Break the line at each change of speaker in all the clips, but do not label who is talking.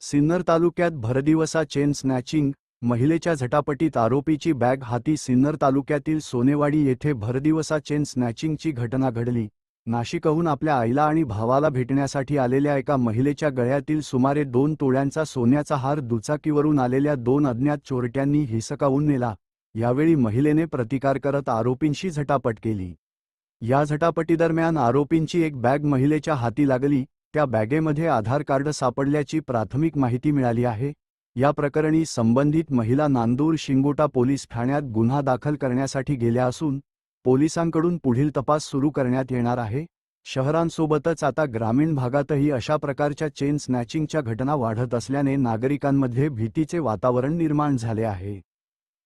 सिन्नर तालुक्यात भरदिवसा chain snatching, महिलेच्या झटापटीत आरोपीची बॅग हाती. सिन्नर तालुक्यातील सोनेवाडी येथे भरदिवसा चेन स्नॅचिंगची घटना घडली. नाशिकहून आपल्या आईला आणि भावाला भेटण्यासाठी आलेल्या एका महिलेच्या गळ्यातील सुमारे 2 तोळ्यांचा सोन्याचा हार दुचाकीवरून आलेल्या 2 अज्ञात चोरट्यांनी हिसकावून नेला. यावेळी महिलेने प्रतिकार करत आरोपींशी झटापट केली. या झटापटीदरम्यान आरोपींची एक बॅग महिलेच्या हाती लागली. त्या बॅगेमध्ये आधार कार्ड सापडल्याची प्राथमिक माहिती मिळाली आहे. या प्रकरणी संबंधित महिला नांदूर शिंगोटा पोलीस ठाण्यात गुन्हा दाखल करण्यासाठी गेल्या असून पोलिसांकडून पुढील तपास सुरू करण्यात येणार आहे. शहरांसोबतच आता ग्रामीण भागातही अशा प्रकारच्या चेन स्नॅचिंगच्या घटना वाढत असल्याने नागरिकांमध्ये भीतीचे वातावरण निर्माण झाले आहे.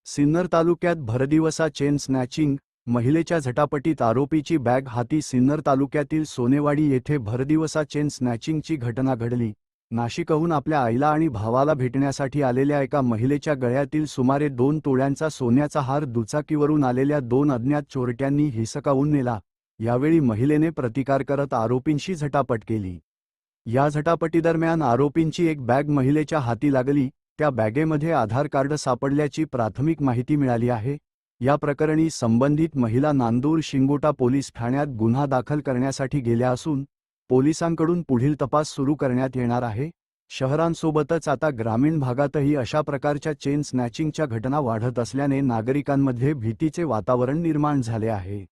सिन्नर तालुक्यात भरदिवसा चेन स्नॅचिंग, महिलेच्या झटापटीत आरोपीची बॅग हाती. सिन्नर तालुक्यातील सोनेवाडी येथे भरदिवसा चेन स्नॅचिंगची घटना घडली. नाशिकहून आपल्या आईला आणि भावाला भेटण्यासाठी आलेल्या एका महिलेच्या गळ्यातील सुमारे 2 तोळ्यांचा सोन्याचा हार दुचाकीवरून आलेल्या 2 अज्ञात चोरट्यांनी हिसकावून नेला. यावेळी महिलेने प्रतिकार करत आरोपींशी झटापट केली. या झटापटीदरम्यान आरोपींची एक बॅग महिलेच्या हाती लागली. त्या बॅगेमध्ये आधार कार्ड सापडल्याची प्राथमिक माहिती मिळाली आहे. या प्रकरणी संबंधित महिला नांदूर शिंगोटा पोलीस ठाण्यात गुन्हा दाखल करण्यासाठी गेल्या असून पोलिसांकडून पुढील तपास सुरू करण्यात येणार आहे. शहरांसोबतच आता ग्रामीण भागातही अशा प्रकारच्या चेन स्नॅचिंगच्या घटना वाढत असल्याने नागरिकांमध्ये भीतीचे वातावरण निर्माण झाले आहे.